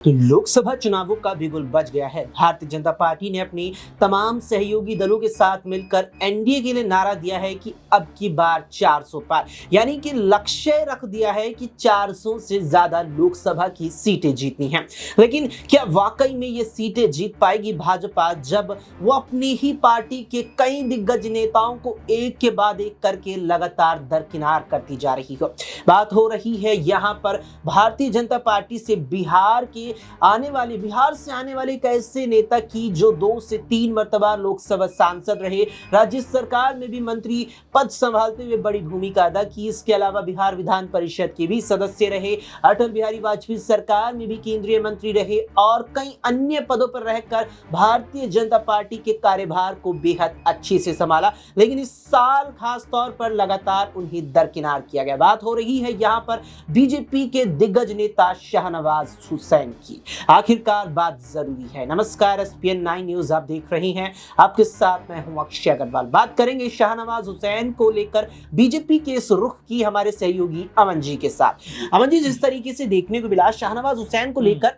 तो लोकसभा चुनावों का बिगुल बज गया है। भारतीय जनता पार्टी ने अपनी तमाम सहयोगी दलों के साथ मिलकर एनडीए के लिए नारा दिया है कि अब की बार 400 पार, यानी कि लक्ष्य रख दिया है कि 400 से ज्यादा लोकसभा की सीटें जीतनी हैं। लेकिन क्या वाकई में ये सीटें जीत पाएगी भाजपा, जब वो अपनी ही पार्टी के कई दिग्गज नेताओं को एक के बाद एक करके लगातार दरकिनार करती जा रही हो। बात हो रही है यहाँ पर भारतीय जनता पार्टी से बिहार से आने वाले एक ऐसे नेता की जो 2 से 3 मर्तबा लोकसभा सांसद रहे, राज्य सरकार में भी मंत्री पद संभालते हुए बड़ी भूमिका अदा की। इसके अलावा बिहार विधान परिषद के भी सदस्य रहे, अटल बिहारी वाजपेयी सरकार में भी केंद्रीय मंत्री रहे और कई अन्य पदों पर रहकर भारतीय जनता पार्टी के कार्यभार को बेहद अच्छे से संभाला। लेकिन इस साल खास तौर पर लगातार उन्हें दरकिनार किया गया। बात हो रही है यहाँ पर बीजेपी के दिग्गज नेता शाहनवाज हुसैन की। आखिरकार बात जरूरी है। नमस्कार, एसपीएन 9 न्यूज आप देख रहे हैं, आपके साथ मैं हूं अक्षय अग्रवाल। बात करेंगे शाहनवाज हुसैन को लेकर बीजेपी के इस रुख की हमारे सहयोगी अमन जी के साथ। अमन जी, जिस तरीके से देखने को मिला शाहनवाज हुसैन को लेकर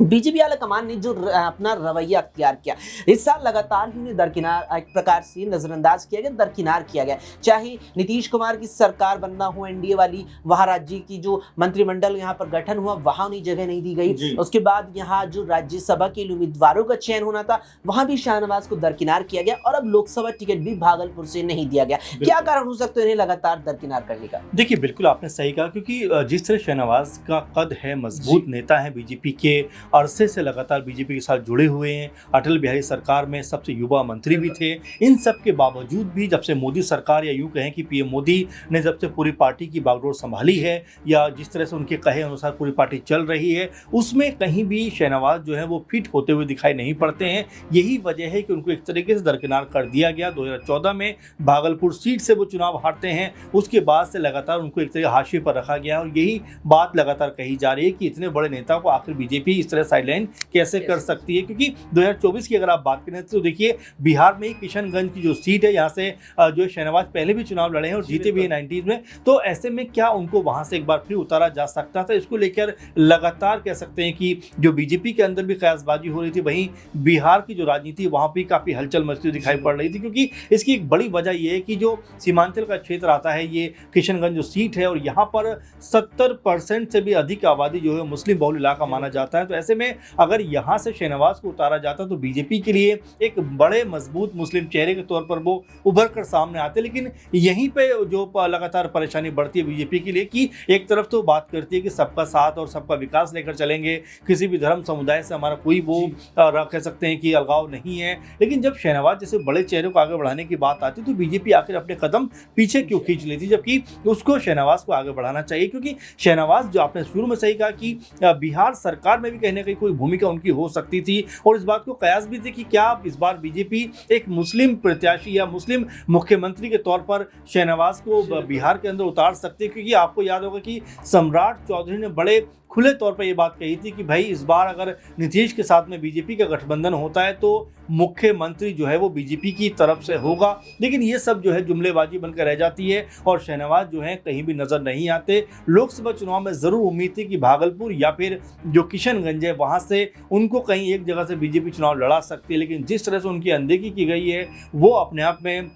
बीजेपी आला कमान ने जो अपना रवैया अख्तियार किया, इस साल लगातार ही उन्हें दरकिनार एक प्रकार से नजरअंदाज किया गया, दरकिनार किया गया। चाहे नीतीश कुमार की सरकार बनना हो एनडीए वाली, वहां राज्य की जो मंत्रिमंडल यहाँ पर गठन हुआ वहां उन्हें जगह नहीं दी गई। उसके बाद यहाँ जो राज्यसभा के उम्मीदवारों का चयन होना था वहां भी शाहनवाज को दरकिनार किया गया और अब लोकसभा टिकट भी भागलपुर से नहीं दिया गया। क्या कारण हो सकता है इन्हें लगातार दरकिनार करने का? देखिए, बिल्कुल आपने सही कहा, क्योंकि जिस तरह शाहनवाज का कद है, मजबूत नेता है, बीजेपी के अरसे से लगातार बीजेपी के साथ जुड़े हुए हैं, अटल बिहारी सरकार में सबसे युवा मंत्री भी थे। इन सब के बावजूद भी जब से मोदी सरकार, या यूं कहें कि पीएम मोदी ने जब से पूरी पार्टी की बागडोर संभाली है, या जिस तरह से उनके कहे अनुसार पूरी पार्टी चल रही है, उसमें कहीं भी शाहनवाज जो है वो फिट होते हुए दिखाई नहीं पड़ते हैं। यही वजह है कि उनको एक तरीके से दरकिनार कर दिया गया। 2014 में भागलपुर सीट से वो चुनाव हारते हैं, उसके बाद से लगातार उनको एक तरह हाशिए पर रखा गया और यही बात लगातार कही जा रही है कि इतने बड़े नेता को आखिर बीजेपी इस तरह साइडलाइन कैसे कर सकती है। क्योंकि 2024 की अगर आप बात करें तो देखिए, बिहार में ही किशनगंज की जो सीट है, यहाँ से जो शाहनवाज पहले भी चुनाव लड़े हैं और जीते भी हैं 90s में, तो ऐसे में क्या उनको वहां से एक बार फिर उतारा जा सकता था? इसको लेकर लगातार कह सकते हैं कि जो बीजेपी के अंदर भी कयासबाजी हो रही थी, वहीं बिहार की जो राजनीति वहां भी काफी हलचल मचती दिखाई पड़ रही थी। क्योंकि इसकी एक बड़ी वजह यह है कि जो सीमांचल का क्षेत्र आता है, ये किशनगंज जो सीट है, और यहाँ पर 70% से भी अधिक आबादी जो है मुस्लिम बहुल इलाका माना जाता है। तो ऐसे में अगर यहां से शाहनवाज को उतारा जाता तो बीजेपी के लिए एक बड़े मजबूत मुस्लिम चेहरे के तौर पर वो उभर कर सामने आते। लेकिन यहीं पे जो लगातार परेशानी बढ़ती है बीजेपी के लिए कि एक तरफ तो बात करती है कि सबका साथ और सबका विकास लेकर चलेंगे, किसी भी धर्म समुदाय से हमारा कोई वो कह सकते हैं कि अलगाव नहीं है, लेकिन जब शाहनवाज जैसे बड़े चेहरे को आगे बढ़ाने की बात आती तो बीजेपी आखिर अपने कदम पीछे क्यों खींच लेती, जबकि उसको शाहनवाज को आगे बढ़ाना चाहिए। क्योंकि शाहनवाज, जो आपने शुरू में सही कहा कि बिहार सरकार में भी कहीं ना कहीं कोई भूमिका उनकी हो सकती थी, और इस बात को कयास भी थी कि क्या इस बार बीजेपी एक मुस्लिम प्रत्याशी या मुस्लिम मुख्यमंत्री के तौर पर शाहनवाज को बिहार के अंदर उतार सकते। क्योंकि आपको याद होगा कि सम्राट चौधरी ने बड़े खुले तौर पर यह बात कही थी कि भाई इस बार अगर नीतीश के साथ में बीजेपी का गठबंधन होता है तो मुख्यमंत्री जो है वो बीजेपी की तरफ से होगा। लेकिन ये सब जो है जुमलेबाजी बनकर रह जाती है और शाहनवाज जो है कहीं भी नजर नहीं आते। लोकसभा चुनाव में जरूर उम्मीद थी कि भागलपुर या फिर जो किशनगंज है वहां से उनको कहीं एक जगह से बीजेपी चुनाव लड़ा सकती है, लेकिन जिस तरह से उनकी अनदेखी की गई है वो अपने आप में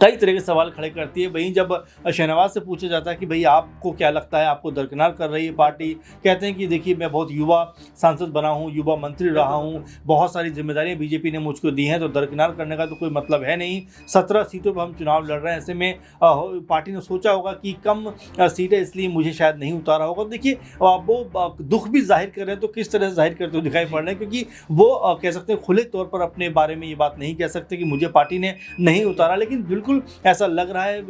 कई तरह के सवाल खड़े करती है। वहीं जब शाहनवाज से पूछा जाता है कि भाई आपको क्या लगता है, आपको दरकिनार कर रही है पार्टी, कहते हैं कि देखिए मैं बहुत युवा सांसद बना हूं, युवा मंत्री रहा हूं, बहुत सारी जिम्मेदारियां बीजेपी ने मुझको दी हैं, तो दरकिनार करने का तो कोई मतलब है नहीं। 17 सीटों पर हम चुनाव लड़ रहे हैं, ऐसे में पार्टी ने सोचा होगा कि कम सीटें इसलिए मुझे शायद नहीं उतारा होगा। देखिए वो दुख भी जाहिर कर रहे हैं, तो किस तरह से जाहिर करते हुए दिखाई पड़ रहे हैं, क्योंकि वो कह सकते हैं खुले तौर पर अपने बारे में ये बात नहीं कह सकते कि मुझे पार्टी ने नहीं उतारा। लेकिन बिल्कुल ऐसा लग रहा है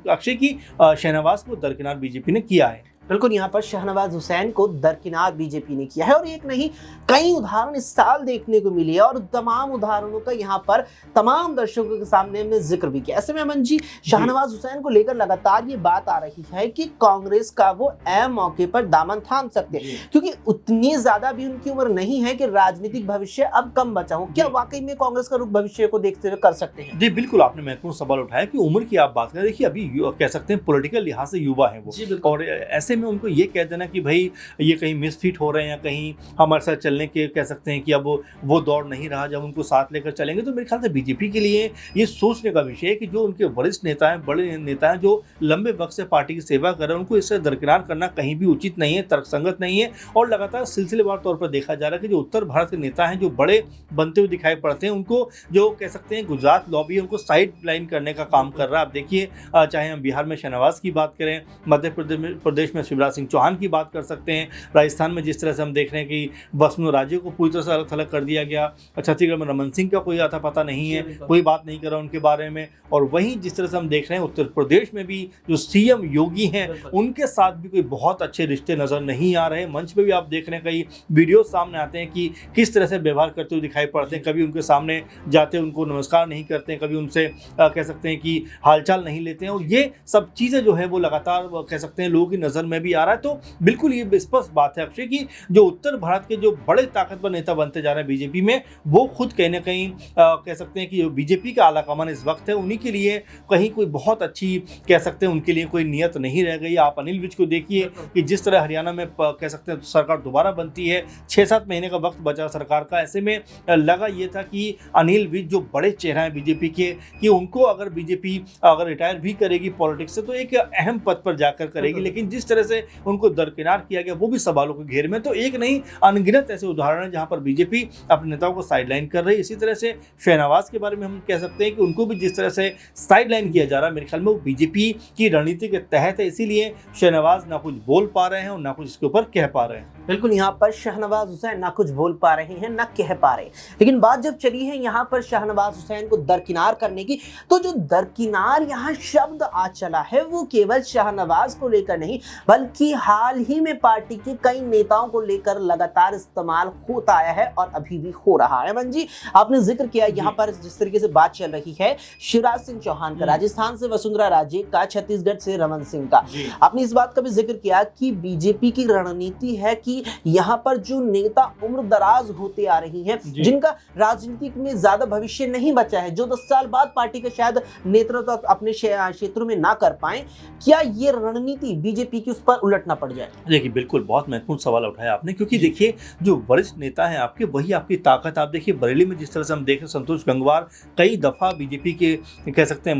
अक्षय की शाहनवाज को दरकिनार बीजेपी ने किया है। बिल्कुल, यहाँ पर शाहनवाज हुसैन को दरकिनार बीजेपी ने किया है और एक नहीं कई उदाहरण इस साल देखने को मिली है और तमाम उदाहरणों का यहाँ पर तमाम दर्शकों के सामने हमने जिक्र भी किया। ऐसे में अमन जी, शाहनवाज हुसैन को लेकर लगातार ये बात आ रही है कि कांग्रेस का वो अहम मौके पर दामन थाम सकते हैं, क्योंकि उतनी ज्यादा भी उनकी उम्र नहीं है कि राजनीतिक भविष्य अब कम बचा हो। क्या वाकई में कांग्रेस का रुख भविष्य को देखते हुए कर सकते हैं? जी बिल्कुल, आपने महत्वपूर्ण सवाल उठाया कि उम्र की आप बात करें। देखिए अभी कह सकते हैं पॉलिटिकल लिहाज से युवा है वो, और ऐसे ऐसे में उनको ये कह देना कि भाई ये कहीं मिसफिट हो रहे हैं या कहीं हमारे साथ चलने के कह सकते हैं कि अब वो दौर नहीं रहा जब उनको साथ लेकर चलेंगे, तो मेरे ख्याल से बीजेपी के लिए ये सोचने का विषय है कि जो उनके वरिष्ठ नेता हैं, बड़े नेता हैं, जो लंबे वक्त से पार्टी की सेवा कर रहे हैं, उनको इससे दरकिनार करना कहीं भी उचित नहीं है, तर्कसंगत नहीं है। और लगातार सिलसिलेवार तौर पर देखा जा रहा है कि जो उत्तर भारत के नेता हैं, जो बड़े बनते हुए दिखाई पड़ते हैं, उनको जो कह सकते हैं गुजरात लॉबी उनको साइड लाइन करने का काम कर रहा है। आप देखिए, चाहे हम बिहार में शहनवाज की बात करें, मध्य प्रदेश में शिवराज सिंह चौहान की बात कर सकते हैं, राजस्थान में जिस तरह से हम देख रहे हैं कि वसुंधरा राजे को पूरी तरह से अलग थलग कर दिया गया, छत्तीसगढ़ में रमन सिंह का कोई आता पता नहीं है, कोई बात नहीं कर रहा उनके बारे में। और वहीं जिस तरह से हम देख रहे हैं उत्तर प्रदेश में भी जो सीएम योगी हैं, उनके साथ भी कोई बहुत अच्छे रिश्ते नजर नहीं आ रहे। मंच पे भी आप देख रहे हैं कई वीडियो सामने आते हैं कि किस तरह से व्यवहार करते हुए दिखाई पड़ते हैं। कभी उनके सामने जाते उनको नमस्कार नहीं करते हैं, कभी उनसे कह सकते हैं कि हालचाल नहीं लेते हैं। और ये सब चीज़ें जो है वो लगातार कह सकते हैं लोगों की नज़र में भी आ रहा है। तो बिल्कुल ये स्पष्ट बात है अक्षय कि जो उत्तर भारत के जो बड़े ताकतवर नेता बनते जा रहे हैं बीजेपी में, वो खुद कहीं ना कहीं कह सकते हैं कि जो बीजेपी का आलाकमान इस वक्त है, उन्हीं के लिए कहीं कोई बहुत अच्छी कह सकते हैं उनके लिए कोई नियत नहीं रह गई। आप अनिल विज को देखिए कि जिस तरह हरियाणा में कह सकते हैं सरकार दोबारा बनती है, 6-7 महीने का वक्त बचा सरकार का, ऐसे में लगा ये था कि अनिल विज जो बड़े चेहरा हैं बीजेपी के, कि उनको अगर बीजेपी अगर रिटायर भी करेगी पॉलिटिक्स से तो एक अहम पद पर जाकर करेगी। लेकिन जिस तरह से उनको दरकिनार किया गया वो भी सवालों के घेर में। तो एक नहीं अनगिनत ऐसे उदाहरण हैं जहां पर बीजेपी अपने नेताओं को साइडलाइन कर रही है। इसी तरह से शहनवाज के बारे में हम कह सकते हैं कि उनको भी जिस तरह से साइडलाइन किया जा रहा है, मेरे ख्याल में वो बीजेपी की रणनीति के तहत है। इसीलिए शहनवाज ना कुछ बोल पा रहे हैं और ना कुछ इसके ऊपर कह पा रहे हैं। बिल्कुल, यहाँ पर शहनवाज हुसैन ना कुछ बोल पा रहे हैं ना कह पा रहे, लेकिन बात जब चली है यहाँ पर शहनवाज हुसैन को दरकिनार करने की, तो जो दरकिनार यहाँ शब्द आ चला है वो केवल शहनवाज को लेकर नहीं बल्कि हाल ही में पार्टी के कई नेताओं को लेकर लगातार इस्तेमाल होता आया है और अभी भी हो रहा है। मन जी, आपने जिक्र किया यहाँ पर जिस तरीके से बात चल रही है शिवराज सिंह चौहान का, राजस्थान से वसुंधरा राजे का, छत्तीसगढ़ से रमन सिंह का, आपने इस बात का भी जिक्र किया कि बीजेपी की रणनीति है कि यहाँ पर जो नेता उम्र दराज होते आ रही हैं, जिनका राजनीतिक में ज्यादा भविष्य नहीं बचा है, जो 10 साल बाद पार्टी का शायद नेतृत्व अपने क्षेत्रों में ना कर पाए, क्या ये रणनीति बीजेपी की उस पर उलट ना पड़ जाए? देखिए, बिल्कुल बहुत महत्वपूर्ण सवाल उठाया आपने, क्योंकि देखिए जो वरिष्ठ नेता हैं आपके, वही आपकी ताकत। आप देखिए बरेली में जिस तरह से हम देख रहे हैं, संतोष गंगवार कई दफा बीजेपी के कह सकते हैं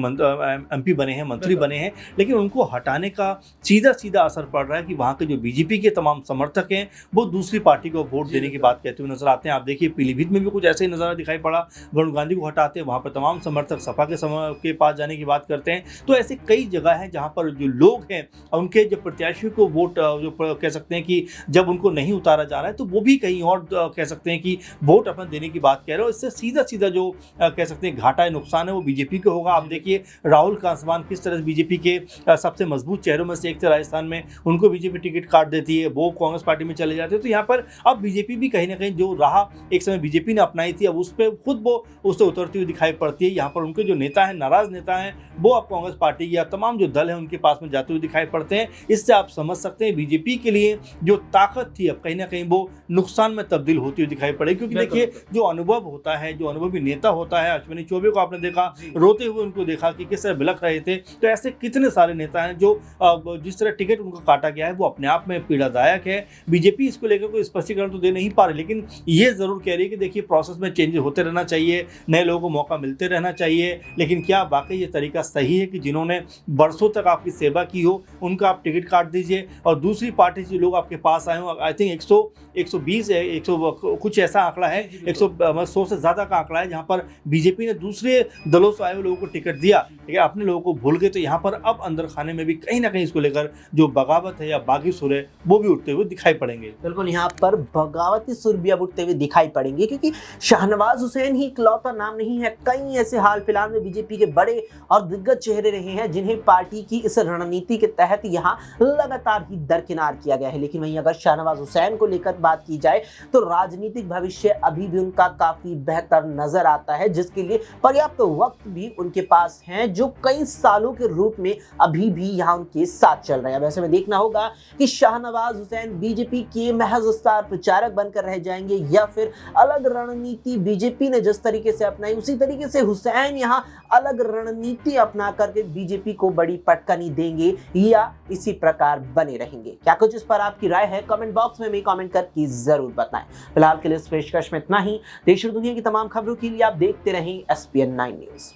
एमपी बने हैं, मंत्री बने हैं, लेकिन उनको हटाने का सीधा सीधा असर पड़ रहा है कि वहाँ के जो बीजेपी के तमाम समर्थक हैं वो दूसरी पार्टी को वोट देने की बात कहते हुए नजर आते हैं। आप देखिए पीलीभीत में भी कुछ ऐसे ही नज़ारा दिखाई पड़ा, वरुण गांधी को हटाते हैं, वहाँ पर तमाम समर्थक सपा के पास जाने की बात करते हैं। तो ऐसे कई जगह हैं जहाँ पर जो लोग हैं उनके जो प्रत्याशियों को वोट जो कह सकते हैं कि जब उनको नहीं उतारा जा रहा है तो वो भी कहीं और कह सकते हैं कि वोट अपना देने की बात कह रहे हो। इससे सीधा सीधा जो कह सकते हैं घाटा है, नुकसान है, वो बीजेपी को होगा। आप देखिए राहुल कांसवान किस तरह से बीजेपी के सबसे मजबूत चेहरों में से एक थे राजस्थान में, उनको बीजेपी टिकट काट देती है, वो कांग्रेस पार्टी में चले जाते हैं। तो यहाँ पर अब बीजेपी भी कहीं ना कहीं जो राह एक समय बीजेपी ने अपनाई थी, अब उस पर खुद वो उससे उतरती हुई दिखाई पड़ती है। यहाँ पर उनके जो नेता हैं, नाराज नेता हैं, वो अब कांग्रेस पार्टी या तमाम जो दल है उनके पास में जाते हुए दिखाई पड़ते हैं। इससे आप समझ सकते हैं बीजेपी के लिए जो ताकत थी अब कहीं ना कहीं वो नुकसान में तब्दील होती हुई दिखाई पड़ेगी। क्योंकि देखिए जो अनुभव होता है, जो अनुभवी नेता होता है, अश्विनी चौबे को आपने देखा रोते हुए, उनको देखा कि किस तरह बिलख रहे थे। तो ऐसे कितने सारे नेता हैं जो जिस तरह टिकट उनको काटा गया है वो अपने आप में पीड़ादायक है। बीजेपी इसको लेकर कोई स्पष्टीकरण तो दे नहीं पा रही, लेकिन ये जरूर कह रही है कि देखिए प्रोसेस में चेंजेस होते रहना चाहिए, नए लोगों को मौका मिलते रहना चाहिए। लेकिन क्या वाकई ये तरीका सही है कि जिन्होंने बरसों तक आपकी सेवा की हो उनका आप टिकट काट दीजिए और दूसरी पार्टी से लोग आपके पास आए हो? आई थिंक 120 है, 100 कुछ ऐसा आंकड़ा है, 100 से ज़्यादा का आंकड़ा है जहाँ पर बीजेपी ने दूसरे दलों से आए हुए लोगों को टिकट दिया, लेकिन अपने लोगों को भूल गए। तो यहाँ पर अब अंदर खाने में भी कहीं ना कहीं इसको लेकर जो बगावत है या बागी सुर है वो भी उठते हुए दिखाई पड़ेंगे। बिल्कुल, यहाँ पर बगावती सुर भी अब उठते हुए दिखाई पड़ेंगे, क्योंकि शहनवाज हुसैन ही इकलौता नाम नहीं है। कई ऐसे हाल फिलहाल में बीजेपी के बड़े और दिग्गज चेहरे रहे हैं जिन्हें पार्टी की इस रणनीति के तहत यहाँ लगातार ही दरकिनार किया गया है। लेकिन वहीं अगर शहनवाज हुसैन को लेकर बात की जाए तो राजनीतिक भविष्य अभी भी उनका काफी बेहतर नजर आता है, जिसके लिए पर्याप्त वक्त भी उनके पास है, जो कई सालों के रूप में अभी भी यहाँ उनके साथ चल रहे हैं। वैसे में देखना होगा कि शहनवाज हुसैन बीजेपी के महज स्टार प्रचारक बनकर रह जाएंगे या फिर अलग रणनीति बीजेपी ने जिस तरीके से अपनाई उसी तरीके से हुसैन यहाँ अलग रणनीति अपना करके बीजेपी को बड़ी पटकनी देंगे या इसी प्रकार लगातार बने रहेंगे। क्या कुछ इस पर आपकी राय है? कमेंट बॉक्स में भी कमेंट करके जरूर बताएं। फिलहाल के लिए इस पेशकश में इतना ही। देश और दुनिया की तमाम खबरों के लिए आप देखते रहें SPN 9 न्यूज।